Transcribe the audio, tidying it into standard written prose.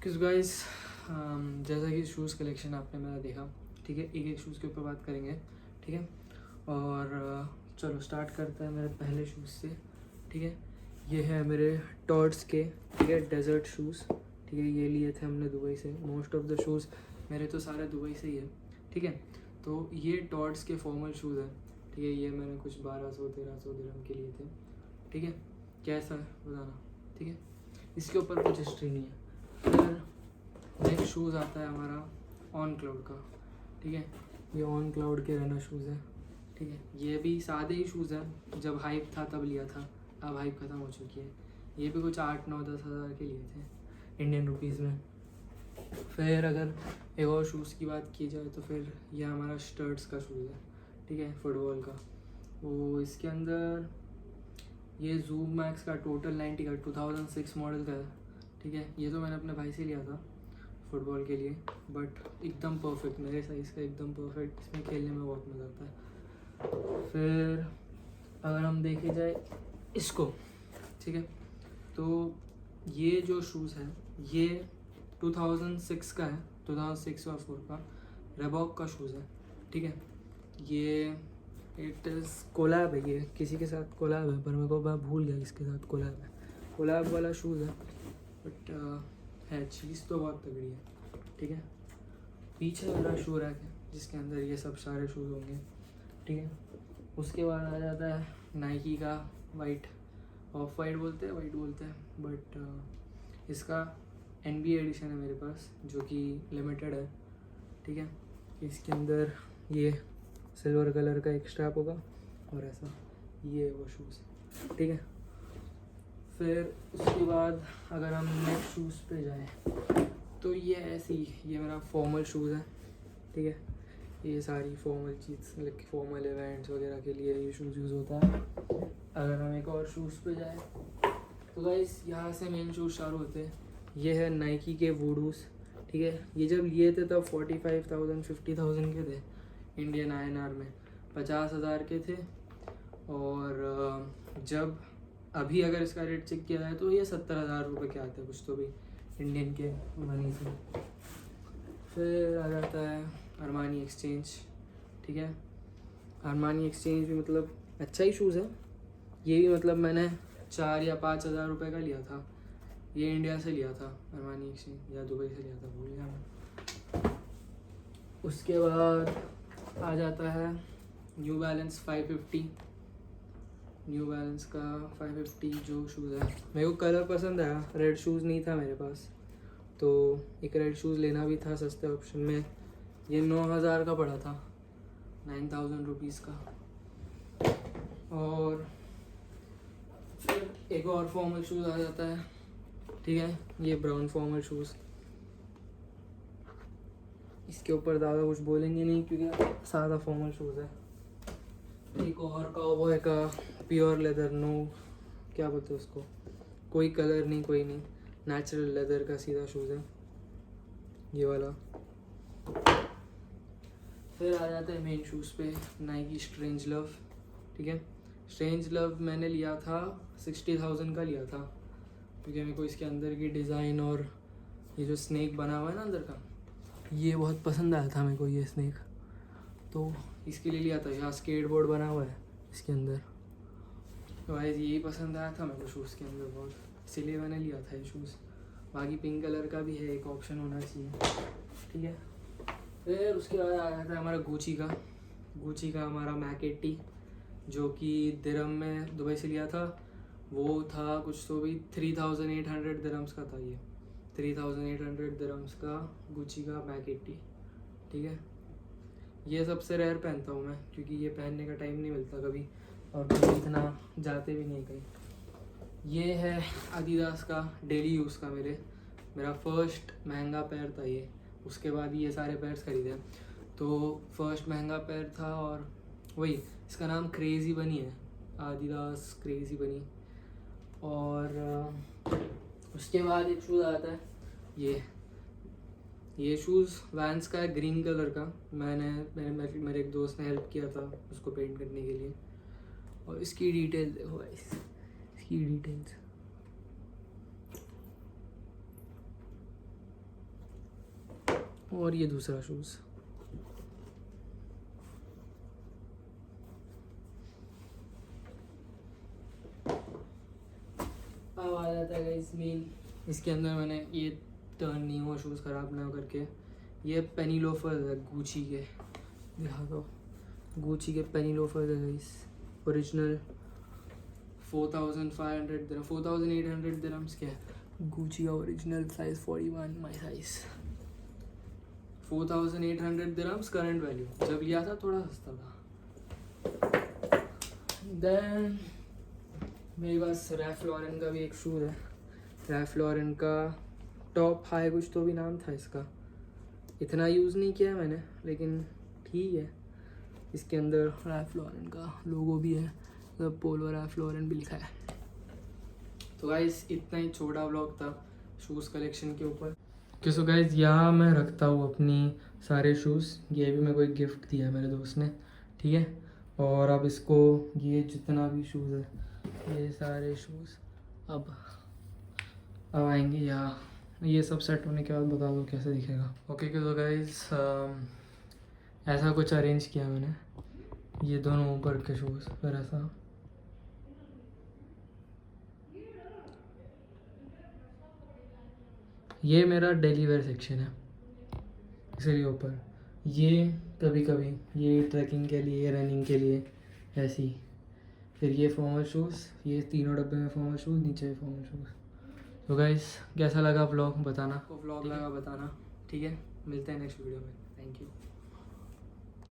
किस गाइस, जैसा कि शूज़ कलेक्शन आपने मेरा देखा, ठीक है, एक एक शूज़ के ऊपर बात करेंगे, ठीक है। और चलो स्टार्ट करते हैं मेरे पहले शूज़ से, ठीक है। ये है मेरे टॉर्ट्स के, ठीक है, डेजर्ट शूज़, ठीक है। ये लिए थे हमने दुबई से। मोस्ट ऑफ द शूज़ मेरे तो सारे दुबई से ही है, ठीक है। तो ये टॉर्ट्स के फॉर्मल शूज़ हैं, ठीक है। ये मैंने कुछ 1200-1300 दिरहम के लिए थे, ठीक है। कैसा है बताना, ठीक है। इसके ऊपर कुछ हिस्ट्री नहीं है। फिर नेक्स्ट शूज़ आता है हमारा ऑन क्लाउड का, ठीक है। ये ऑन क्लाउड के रनर शूज़ हैं, ठीक है। ये भी सादे ही शूज़ हैं, जब हाइप था तब लिया था, अब हाइप ख़त्म हो चुकी है। ये भी कुछ 8-9-10 हज़ार के लिए थे इंडियन रुपीज़ में। फिर अगर एक और शूज़ की बात की जाए तो फिर ये हमारा स्टर्ट्स का शूज़ है, ठीक है, फुटबॉल का। वो इसके अंदर ये जूम मैक्स का टोटल 90 का 2006 मॉडल का है, ठीक है। ये तो मैंने अपने भाई से लिया था फुटबॉल के लिए, बट एकदम परफेक्ट, मेरे साइज़ का एकदम परफेक्ट। इसमें खेलने में बहुत मज़ा आता है। फिर अगर हम देखे जाए इसको, ठीक है, तो ये जो शूज़ है ये 2006 का है, 2006 और 4 का रेबॉक का शूज़ है, ठीक है। ये इट इज़ कोलैब है, ये किसी के साथ कोलैब है, पर मेरे को मैं भूल गया किसके साथ कोलैब है। कोलैब वाला शूज़ है, बट है चीज़ तो बहुत तगड़ी है, ठीक है। पीछे वाला शू रैक है जिसके अंदर ये सब सारे शूज़ होंगे, ठीक है। उसके बाद आ जाता है नाइकी का वाइट, ऑफ वाइट बोलते हैं, वाइट बोलते हैं, बट इसका NBA एडिशन है मेरे पास, जो कि लिमिटेड है, ठीक है। इसके अंदर ये सिल्वर कलर का एक स्ट्रैप होगा और ऐसा, ये वो शूज़, ठीक है। फिर उसके बाद अगर हम नेक्स्ट शूज़ पे जाएं तो ये ऐसी, ये मेरा फॉर्मल शूज़ है, ठीक है। ये सारी फॉर्मल चीज़ लाइक फॉर्मल इवेंट्स वगैरह के लिए ये शूज़ यूज़ होता है। अगर हम एक और शूज़ पे जाएं तो गाइस यहाँ से मेन शूज़ चालू होते हैं। ये है नाइकी के वुडूस, ठीक है। ये जब लिए थे तब 45,000-50,000 के थे इंडियन INR में, 50,000 के थे। और जब अभी अगर इसका रेट चेक किया जाए तो ये 70,000 रुपये के आते हैं कुछ तो भी इंडियन के मनी से। फिर आ जाता है अरमानी एक्सचेंज, ठीक है। अरमानी एक्सचेंज भी मतलब अच्छा ही शूज़ है। ये भी मतलब मैंने 4 या 5 हज़ार रुपये का लिया था। ये इंडिया से लिया था अरमानी एक्सचेंज, या दुबई से लिया था, भूल गया मैं। उसके बाद आ जाता है न्यू बैलेंस 550, न्यू बैलेंस का 550 जो शूज़ है। मेरे को कलर पसंद आया, रेड शूज़ नहीं था मेरे पास, तो एक रेड शूज़ लेना भी था सस्ते ऑप्शन में। ये 9,000 का पड़ा था, 9,000 रुपीज़ का। और फिर एक और फॉर्मल शूज़ आ जाता है, ठीक है। ये ब्राउन फॉर्मल शूज़, इसके ऊपर ज़्यादा कुछ बोलेंगे नहीं क्योंकि सादा फॉर्मल शूज़ है। एक और काउबॉय का प्योर लेदर, नो क्या बोलते हैं उसको, कोई कलर नहीं, कोई नहीं, नेचुरल लेदर का सीधा शूज़ है ये वाला। फिर आ जाते हैं मेन शूज़ पे, नाइकी स्ट्रेंज लव, ठीक है। स्ट्रेंज लव मैंने लिया था 60,000 का लिया था, क्योंकि मेरे को इसके अंदर की डिज़ाइन और ये जो स्नेक बना हुआ है ना अंदर का, ये बहुत पसंद आया था मेरे को, ये स्नेक, तो इसके लिए लिया था। यहाँ स्केटबोर्ड बना हुआ है इसके अंदर, तो भाई यही पसंद आया था मेरे को शूज़ के अंदर बहुत, इसीलिए मैंने लिया था ये शूज़। बाकी पिंक कलर का भी है, एक ऑप्शन होना चाहिए, ठीक है। फिर उसके बाद आ जाता है हमारा गुची का हमारा मैक 80, जो कि दिरहम में दुबई से लिया था। वो था कुछ तो भी 3,800 दिरहम्स का था, ये 3,800 दिरहम्स का गुची का मैक 80, ठीक है। ये सबसे रेयर पहनता हूँ मैं, क्योंकि ये पहनने का टाइम नहीं मिलता कभी, और कभी इतना जाते भी नहीं कहीं। ये है adidas का डेली यूज़ का, मेरा फर्स्ट महंगा पैर था ये, उसके बाद ये सारे पैर्स खरीदे। तो फर्स्ट महंगा पैर था, और वही इसका नाम क्रेज़ी बनी है, adidas क्रेज़ी बनी। और उसके बाद एक शूज़ आता है, ये शूज़ वैंस का है, ग्रीन कलर का। मेरे एक दोस्त ने हेल्प किया था उसको पेंट करने के लिए। और इसकी डिटेल देखो गाइस, इसकी डिटेल्स, और ये दूसरा शूज़। अब आ जाता है गाइस मेन, इसके अंदर मैंने ये टर्न नहीं हुआ शूज़ ख़राब ना हो करके, ये पेनी लोफर्स है गुची के, दिखा दो, गुची के पेनी लोफर्स है गाइस, ओरिजिनल 4500 दिरहम, 4800 दिरहम्स के है, गुची का ओरिजिनल साइज़ 41 माई साइज़, 4800 दिरहम्स करंट वैल्यू, जब लिया था थोड़ा सस्ता था। देन मेरे पास रैल्फ लॉरेन का भी एक शूज़ है, रैल्फ लॉरेन का टॉप हाई कुछ तो भी नाम था इसका, इतना यूज़ नहीं किया है मैंने लेकिन ठीक है। इसके अंदर रैल्फ लॉरेन का लोगो भी है, मतलब पोलो रैल्फ लॉरेन भी लिखा है। तो गाइस इतना ही छोटा व्लॉग था शूज़ कलेक्शन के ऊपर। ओके सो गाइस यहाँ मैं रखता हूँ अपनी सारे शूज़, ये भी मेरे को एक गिफ्ट दिया है मेरे दोस्त ने, ठीक है। और अब इसको ये जितना भी शूज़ है, ये सारे शूज़ अब आएंगे यहाँ, ये सब सेट होने के बाद बता दो कैसे दिखेगा। ओके तो गाइस ऐसा कुछ अरेंज किया मैंने, ये दोनों ऊपर के शूज़, फिर ऐसा ये मेरा डेली वेयर सेक्शन है, इसलिए ऊपर ये कभी कभी ये ट्रैकिंग के लिए, रनिंग के लिए ऐसी, फिर ये फॉर्मल शूज़, ये तीनों डब्बे में फॉर्मल शूज़, नीचे फॉर्मल शूज़। तो गाइस कैसा लगा व्लॉग बताना, आपको व्लॉग लगा बताना, ठीक है। मिलते हैं नेक्स्ट वीडियो में, थैंक यू।